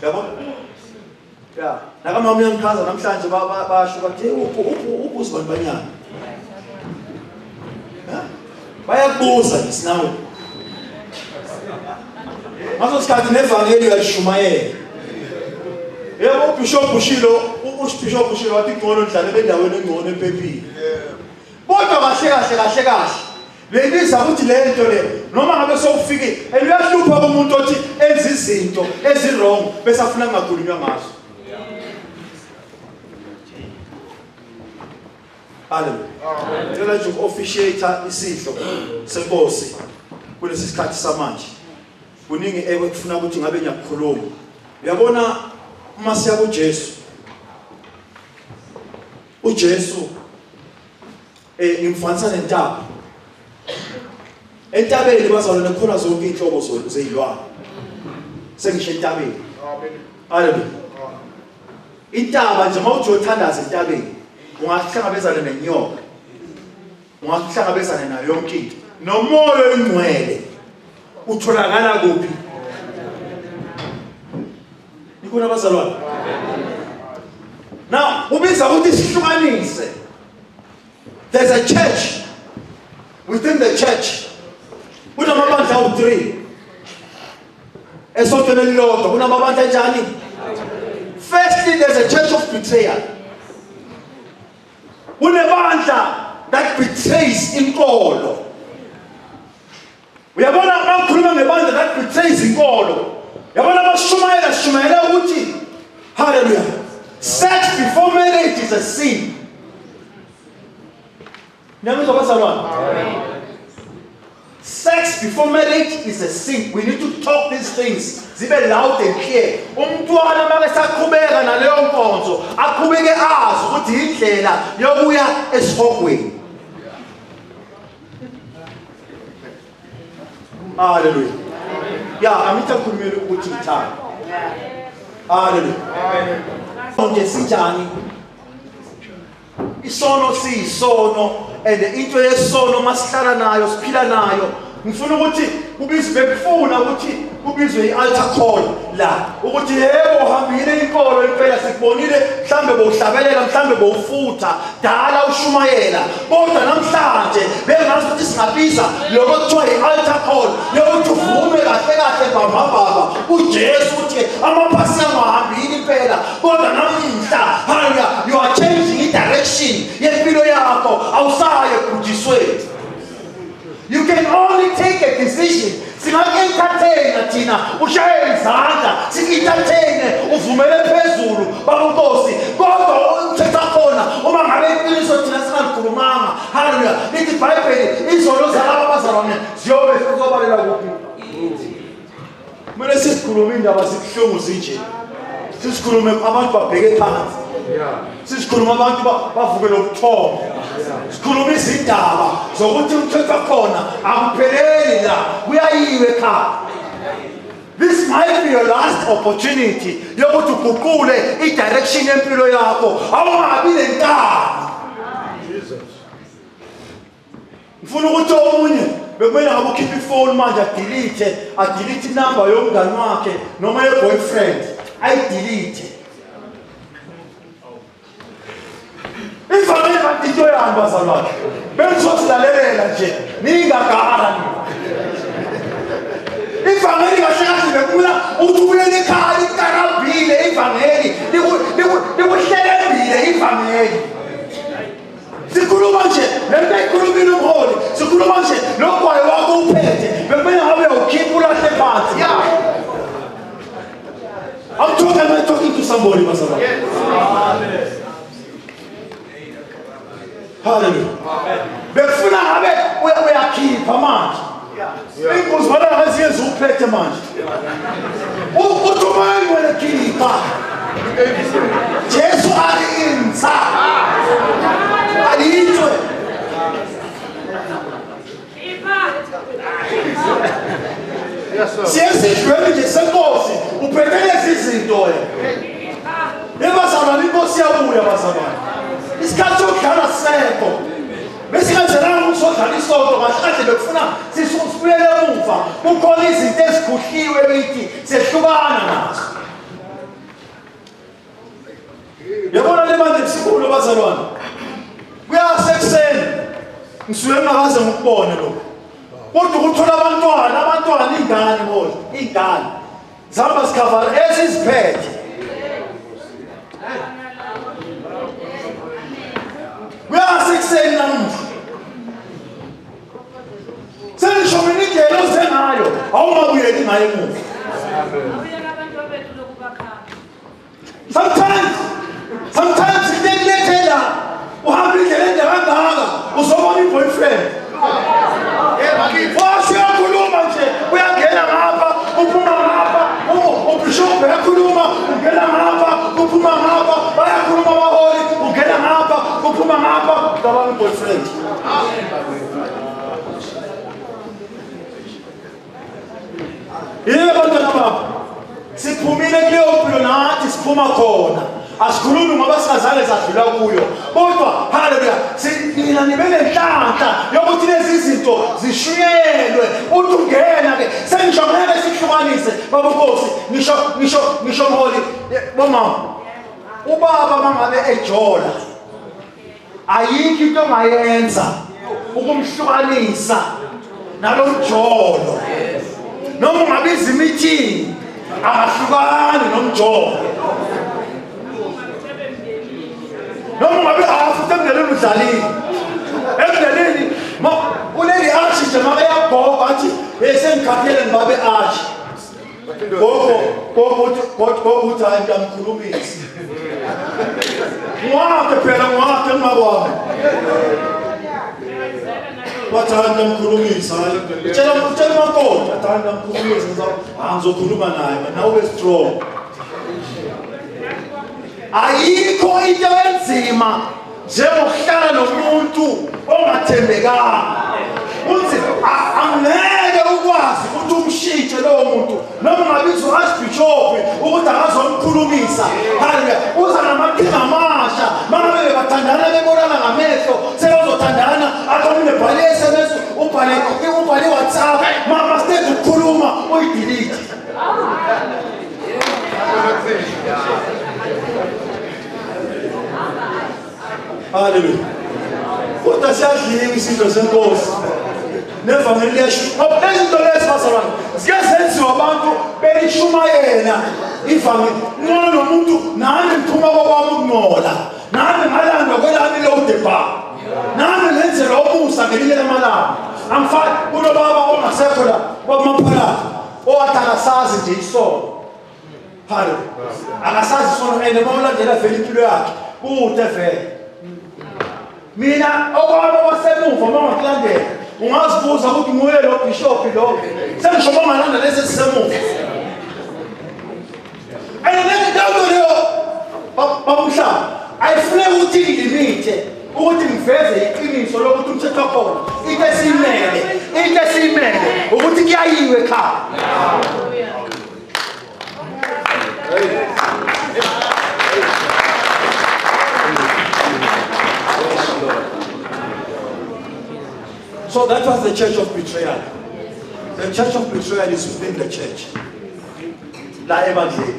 Yabona? Yeah. Nakama uyangikhaza namhlanje basho bathi uphu uzibandanyana. Bayakubuza isinawe. Maso sikhathi nevangeli uyalishumayela. Yebo uBishop Bushilo wathi ngcono ndlale bendaweni engcono emphephile. Kodwa kahle. Lebiza ukuthi lento le noma ngabe sowufike eliyahlupha umuntu othi enza izinto ezirong bese afuna ngakhulunywa ngazo. Hallelujah. Ngicela nje uku-officiate isidlo senkosi kulesi sikhathi samanje. Kuningi ekufuna ukuthi ngabe ngiyakhuluma. Uyabona uma siya kuJesu. uJesu ngimfanisa nentaba. Entabeni bazalwane khona zonke inhlobo zezilwane. Sengisho entabeni. Hallelujah. Intaba nje mawuthi uthandaza entabeni, ungahlangabezana nenyoka. Ungahlangabezana nayo yonke into. Nomoya engcwele utholakala kuphi? Nikona bazalwane. Now, ubiza ukuthi sihlukanise. There's a church. Within the church, kunamabandla awu-3. Esontweni elilodwa kunamabandla njani? Firstly, there's a church of betrayal. Kunebandla that betrays inkolo. Uyabona bakhuluma ngebandla that betrays inkolo. Uyabona bashumayela ukuthi hallelujah. Sex before marriage is a sin. Sex before marriage is a sin. We need to talk these things. Zibe loud and clear. Umntwana makesaqhubeka naleyo nkonzo, aqhubeke azi ukuthi indlela yokuya esihogweni. Hallelujah. Yeah, amitakhulumela ukuthi ngithanda. Hallelujah. Konke sinjani? Isono siyisono, and into yesono masihlala nayo siphila nayo. Ngifuna ukuthi kubizwe bekufuna ukuthi kubizwe ialtar call la ukuthi yebo hambile inkolo impela sikubonile mhlambe bowuhlabelela mhlambe bowufutha dala ushumayela kodwa namhlanje bengazi ukuthi singabiza lokho kuthiwa ialtar call yokuthi uvume kahle baba uJesu uthi amaphasi angahambile impela kodwa namhla haya you are changing direction yempilo yakho awusaye kujisweni. You can only take a decision. Singakentertaina thina ushayela izandla sikentertaine uvumele phezulu babuNkosi kodwa uthetha khona uma ngabe iqiniso thina singakhulumanga. Hallelujah. Lithi iBhayibheli izono zalabo abazalwane ziyobe sizobalela kuphi? Kumele sikhulume indaba zibuhlungu zinje. Sisikhulume abantu babheke phansi. Sisikhuluma abantu bavuke lokuthoma. Sikhuluma izindaba zokuthi umthetho khona akupheleli la kuyayiwe ekhaya. This might be your last opportunity yokuthi uguqule i-direction yempilo yakho awungabi nenkani. ngifuna ukuthi omunye bekumele ngabe ukhipha ifoni manje adelete inamba yomngani wakhe noma ye-boyfriend ayidelete. Ivamile kanti into yani bazalwane? Bengizosilalela nje ningagara nina. Ivangeli kahle kahle bekumela uthi ubuyele ekhaya ikarabhile ivangeli likuhlelembile ivangeli. Sikhuluma nje lento eyikhulumile umholi, sikhuluma nje logwayi wakho uphethe bekumele ngabe ukhipha ulahle phansi. I'm talking to somebody bazalwane. Hallelujah. Bekufuna ngabe uyakhipha manje. Inkosi wala ngaziyenza uphethe manje. Uthi umani wena khipha. Jesu alinza. Alintwe. Siyesidlweni nje senkosi uphethe lezi zinto wena. Ebazalwane inkosi yabuya bazalwane. Isikhathi sokudlala sekho. Bese kanjena ukusodlala isonto kahle bekufuna sisubuyele emuva. Kukhona izinto eziguhliwe beyithi sehlukana nazo. Yabona le manje sikhulu bazalwane. Kuyasekuseni. Ngisuke ngakaze ngikubone lokho. Kodwa ukuthola abantwana ingane manje, ingane. Zihamba sikhavala eziziphethe. Kuyasekuseni namuhla. Sengisho mina indlela ozengayo awungabuyeli ngayo emuva. Sometimes ngiyekela uhamba indlela ende kangaka uzobona i-boyfriend. Wasiyakhuluma nje uyangena ngapha uphuma ngapha ubishop uyakhuluma ungena ngapha uphuma ngapha bayakhuluma abaholi ungena ngapha uphuma ngapha ngabani boyfriend. Yebo bantwana baba siphumile kuleyo mpilo nathi siphuma khona. Asikhulumi ngoba singazange sadlula kuyo. Kodwa haleluya mina nibe nenhlanhla yokuthi lezi zinto zishiyelwe. Uthi ungena ke sengisho ngeke sihlukanise baba Nkosi ngisho mholi bomama. Ubaba mangabe ejola ayikho into ongayenza ukumhlukanisa nalomjolo. Noma ungabiza imeeting akahlukani nomjolo. Noma ngabe afuthi emndenini udlalile. Emndenini uleli ashi nje maka yagoba athi besengikhathele ngibabe ashi. Gogo uthi hayi ngiyamkhulumisa. Ngwakhe phela ngwakhe ngingabami. Bathanda ngimkhulumisa hayi. Utshela umakoti bathanda ngimkhulumisa ngizokhuluma naye nawe ube strong. Ayikho into enzima njengokuhlala nomuntu ongathembekanga. Uthi angeke ukwazi ukuthi umshintshe lowo muntu noma ngabizo archbishop ukuthi akazomkhulumisa. Haleluya. Uza namaqhinga amasha mangabe bathandana bebonana ngamehlo sebazothandana akhona ubhale SMS ubhale WhatsApp mama sithe ukukhuluma uyidelete. Hallelujah. Kodwa siyadliwa izinto senkosi. Nevangeli liyasho. Izinto lezi bazalwane ziyazenziwa abantu belishumayela ivangeli. Ngcono nomuntu nami ngiphuma kwami ukungcola. Nami ngalanda kwelami lodeba. Nami ngenzela umusa ngelinye lamalanga. Angifani kunobaba ongasekho la kwamaphala. Owathi akasazi nje isono. Hallelujah. Akasazi isono ene mawulandela vele impilo yakhe. Kude vele. Mina okwabo wasemuva mangakulandela ungazibuza ukuthi nguye lo bishop lo sengisho mangalanda lesi sisemuva ayinento leyo bamhlaba ayifuneki ukuthi ngilimite ukuthi ngiveze iqiniso lokuthi umthetho khona into esimele ukuthi kuyayiwe ekhaya. So that was the church of betrayal. The church of betrayal is within the church. La Evangeli.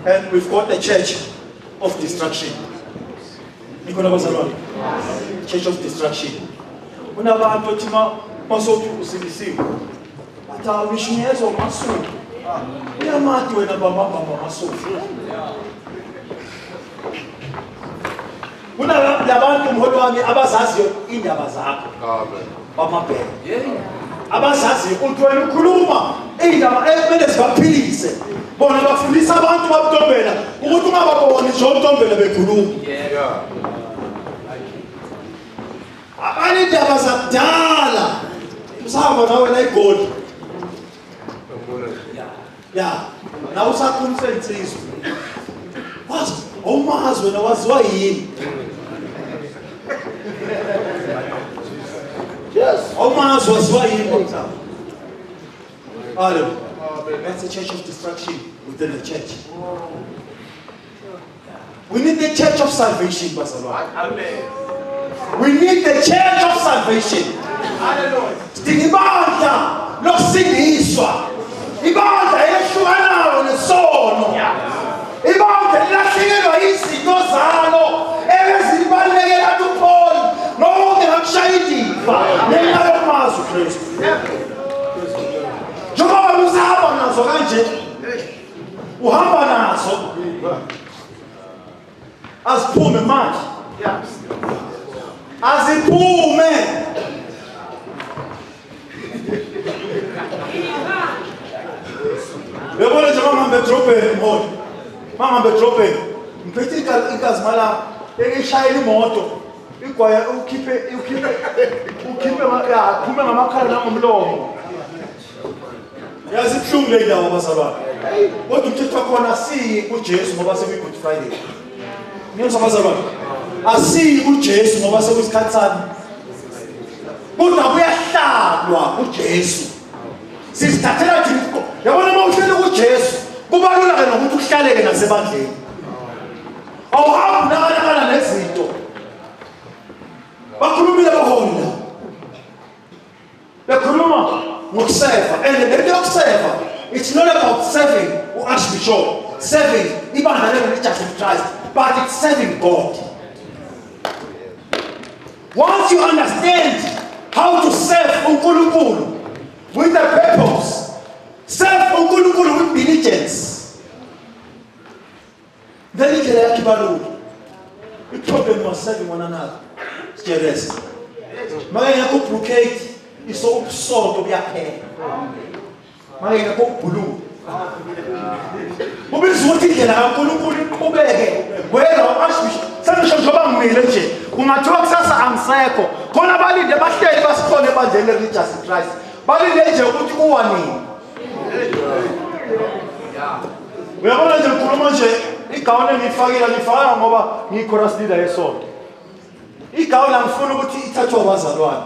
And we've got the church of destruction. Church of destruction. Unabantu thina masothi usilisiwe. Bathi awishiyezwa masuku. Uyamati wena baba masuku. Kunabantu mholo wami abazaziyo indaba zakho. Amen. Bamabheke. Abazaziyo ukuthi wena ukhuluma indaba ekumele sibaphilise. Bona bafundisa abantu babutombela ukuthi ungababoni nje utombela bekhuluma. Yeah. Abandaba zakudala usahamba nawe la iGoli. Yeah. Na usakhulisa insizwa. Wazi awumazi wena waziwa yini? Yes. Awumazi waziwa yini mthatha? Hallelujah. That's the church of destruction within the church. We need the church of salvation, Amen. We need the church of salvation. Hallelujah. Ibandla lokusindiswa. Ibandla ehlukanayo nesono. Ibandla elahlekelwa izinto zalo ebezibalekela kuPaul. Nonke ngakushayidipha ngenxa yomazi uKristu. Njengoba usahamba nazo kanje uhamba nazo aziphume manje aziphume bebona nje mama bedropeni moto mama bedropeni ngiphethe inkazi mala ekeshayela imoto igwaya ukhiphe phume ngamakhala nangomlomo yazi kuhlungu le ndawo bazalwane kodwa umthetho khona si kuJesu ngoba sekuyi Good Friday niyezwa bazalwane asi kuJesu ngoba sekuyisikhathi sami kodwa kuyahlalwa kuJesu sisithathela thina yabona mawuhlele kuJesu kubalula ke nokuthi uhlaleke nasebandleni awuhambi nakana nezinto bakhulumile bahona bekhuluma ngokusefa and the yokusefa it's not about serving uArchbishop serving ibandla leli-Church of Christ but it's serving God. Once you understand how to serve uNkulunkulu with a purpose, serve uNkulunkulu with diligence, then indlela yakho ibalula. I-problem was serving one another. Serious. Manje yakho brocade iso ubusonto buyaphela. Manje yakho ubhulu. Ubizwa ukuthi indlela kaNkulunkulu iqhubeke. Wena uArchbishop sangisho njengoba ngimile nje kungathiwa kusasa angisekho khona balinde bahleli basikhona ebandleni leReligious Christ balinde nje ukuthi kuwa nini. Uyabona nje ngikhuluma nje igawuni ngifaka ngoba ngiyi-chorus leader yesonto. Igawuni angifuni ukuthi ithathwe abazalwane.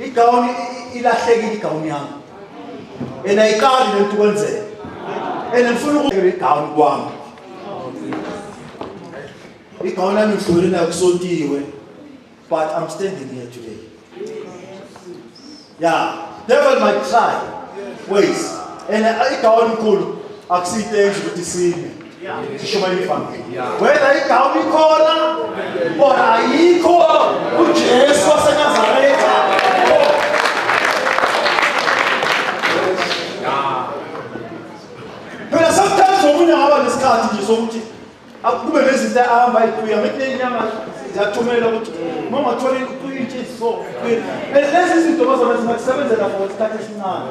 Igawuni ilahlekile igawuni yami. Ayikali lento kwenzeka. Ngifuna ukuthi igawuni kwami. Igawuni yami ngidlule nayo kusontiwe but I'm standing here today. Yeah, devil might try ways. And igawuni nkulu akusiyitenzi ukuthi sime. Sishumayela ivangeli. Whether igawuni ikhona or ayikho uJesu waseNazaretha. Phela sometimes omunye ngaba nesikhathi nje sokuthi akube nezinto ahamba ibuya ngethi inyanga ziyathumela ukuthi noma uthola into so lezi zinto bazobe zisebenzela for isikhathi esincane.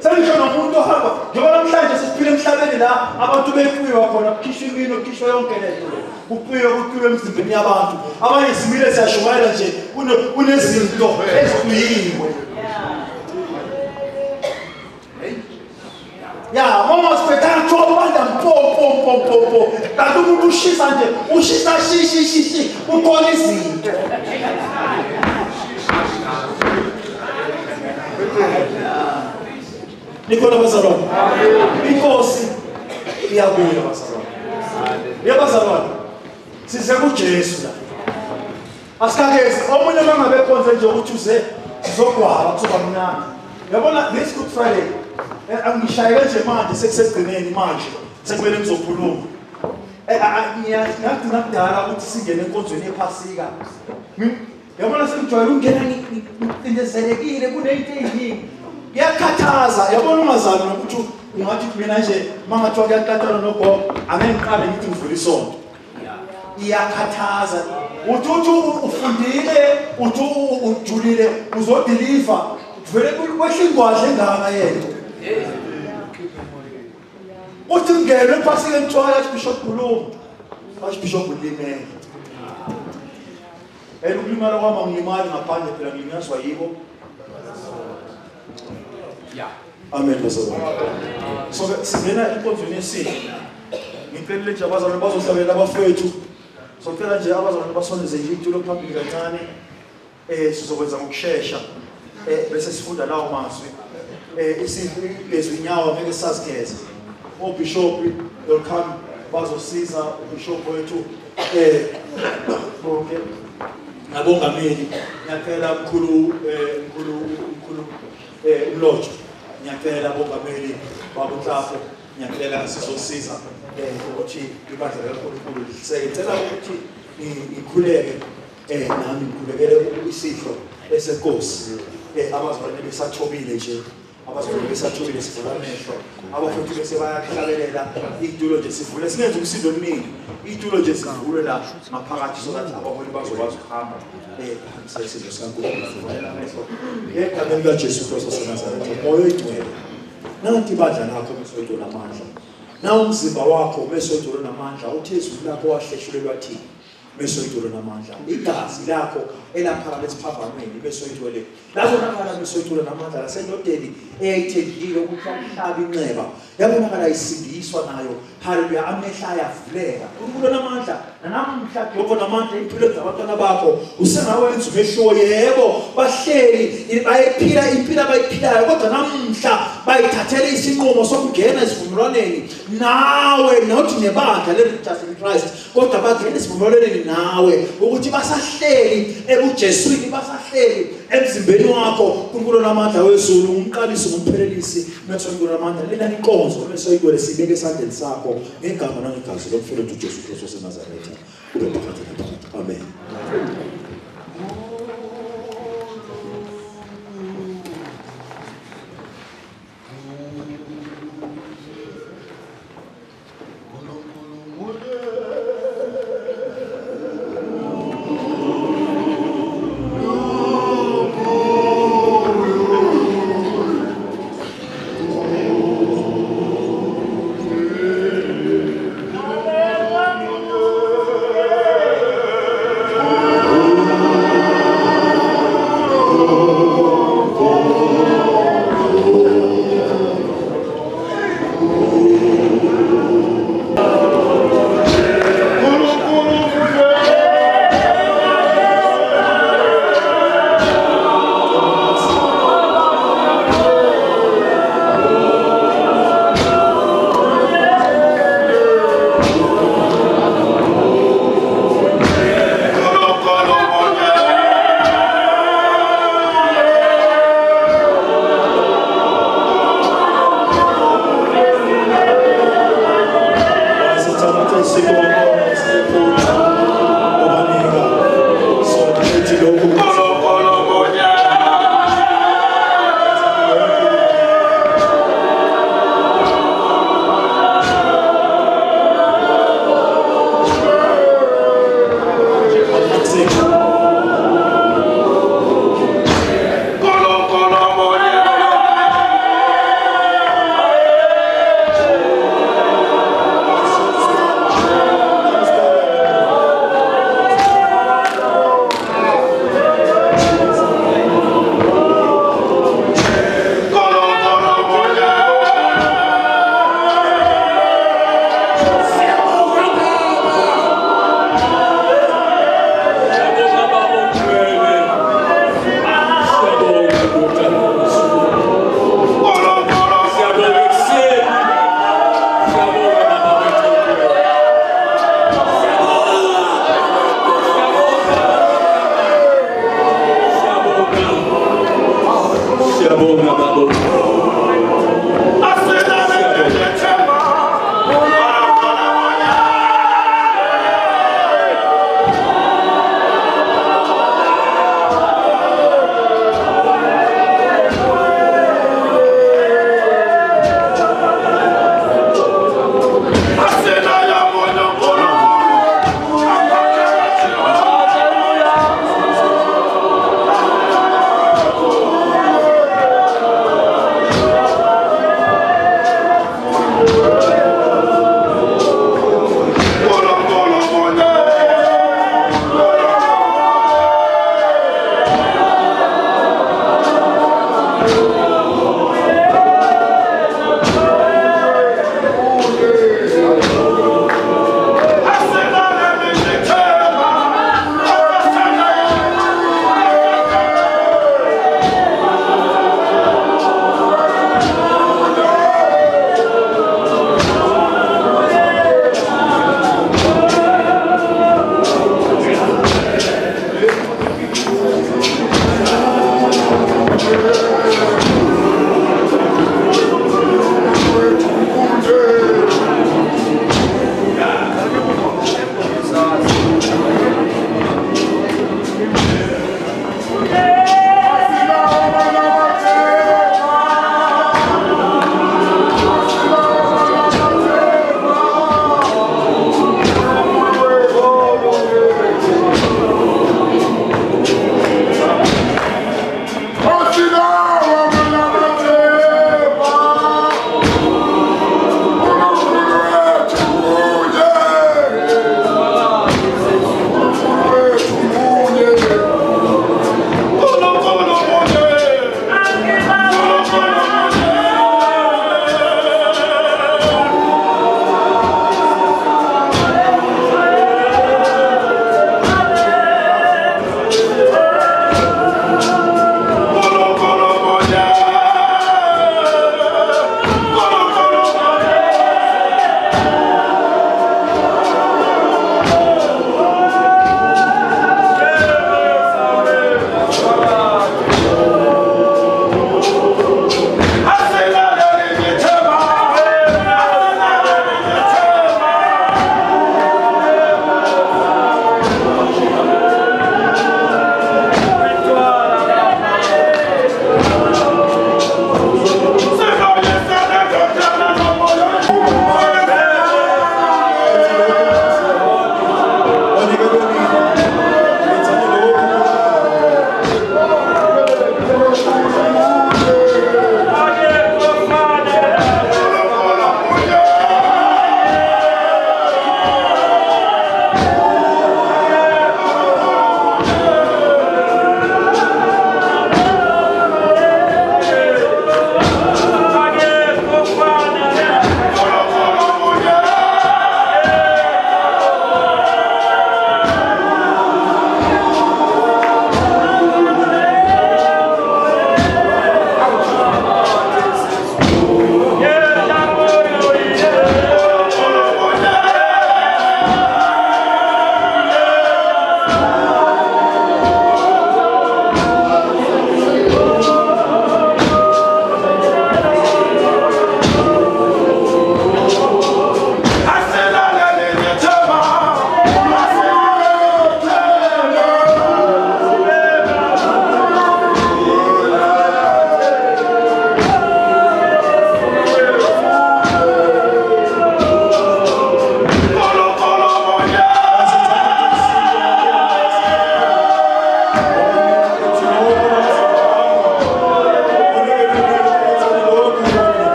Sengisho nomuntu ohamba njengoba namhlanje sesiphila emhlabeni la abantu beqiwa khona kukhishwa imino kukhishwa yonke lento kuqiwe emzimbeni yabantu abanye simile siyashumayela nje kunezinto eziqiyiwe. Yeah, mama spetana chobanda mpo. Kanti umuntu ushisa nje, ushisa shi. Ukhona izinto. Nikhona bazalwane. Inkosi iyabuya bazalwane. Yabazalwane. Size kuJesu la. asikakezi omunye mangabe khonza nje ukuthi uze sizogwaba kuzoba mnandi yabona this Good Friday angishayeke nje manje sekusegcineni manje sekumele ngizokhuluma ngathi nakudala ukuthi singene enkonzweni yephasika yabona sengijwayele ukungena ngicindezelekile kuneyinto eziningi kuyakhathaza yabona ungazami nokuthi ungathi mina nje mangathiwa kuyakathala nogogo angengiqale ngithi ngivula isonto iyakhathaza uthi ufundile uthi ujulile uzodeliver vele kwehle ingwadla engaka yena uthi ngene ephasika entshwala Bishop Gulum Bishop Ulimele ukulimala kwami angilimali ngaphandle phela nginyazwa yibo amen so singena inkonzweni yesine ngicela nje abazalwane bazohlabela abafowethu socela nje abazalwane basondeze nje itulo phambili kancane sizokwenza ngokusheshsha bese sifunda lawo mazwi lezwi inyawo ngeke sazigeza obishop will come bazosiza ubishop wethu bonke nabongameli ngiyacela mkhulu umlojo ngiyacela bongameli babuhlapho ngiyacela sizosiza ukuthi ibandla likaNkulunkulu lisecela ukuthi ikhuleke nami ngikhulekele isidlo esenkosi abazalwane besathobile nje abazalwane besathobile sivula amehlo abafowethu bese bayahlabelela itulo nje sivule singenze umsindo omningi itulo nje sivule la ngaphakathi sokuthi abaholi bazokwazi ukuhamba sesizwe sikaNkulunkulu sivulela amehlo egameni kaJesu Kristu waseNazaretha moyo oyingcwele nanti ibandla lakho mesoyito namandla nawo umzimba wakho mesoyito namandla uthi izwi lakho wahleshulelwa thina mesoyitolo namandla igazi lakho elapha lesiphambanweni mesoyitole labonakala mesoyitolo namandla lasendodeni eyayithendile ukuthi umhlaba inxeba yabonakala isindiswa nayo haleluya amehla ayavuleka uNkulunkulu namandla namhla Jehova namandla impilo zabantwana bakho usengawenza umehlo yebo bahleli bayiphila impilo abayiphilayo kodwa namhla bayithathele isinqumo sokungena esivumelwaneni nawe nothi nebandla le-Church in Christ kodwa bangena esivumelwaneni nawe ukuthi basahleli ebuJeswini basahleli emzimbeni wakho uNkulunkulu namandla wezulu umqalisi ngomphelelisi mesoyikho namandla lena inkonzo mesoyikho sibeke esandleni sakho ngegama nangegazi lomfowethu uJesu Kristu waseNazaretha ube phakathi nathi amen Oh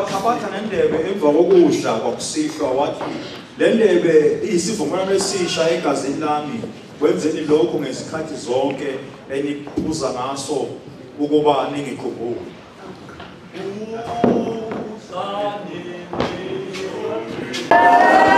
wakhabatha nendebe emva kokudla kwakusihlwa wathi le ndebe iyisivumelwano esisha egazini lami wenzeni lokho ngezikhathi zonke eniphuza ngaso ukuba ningikhumbule. Amen.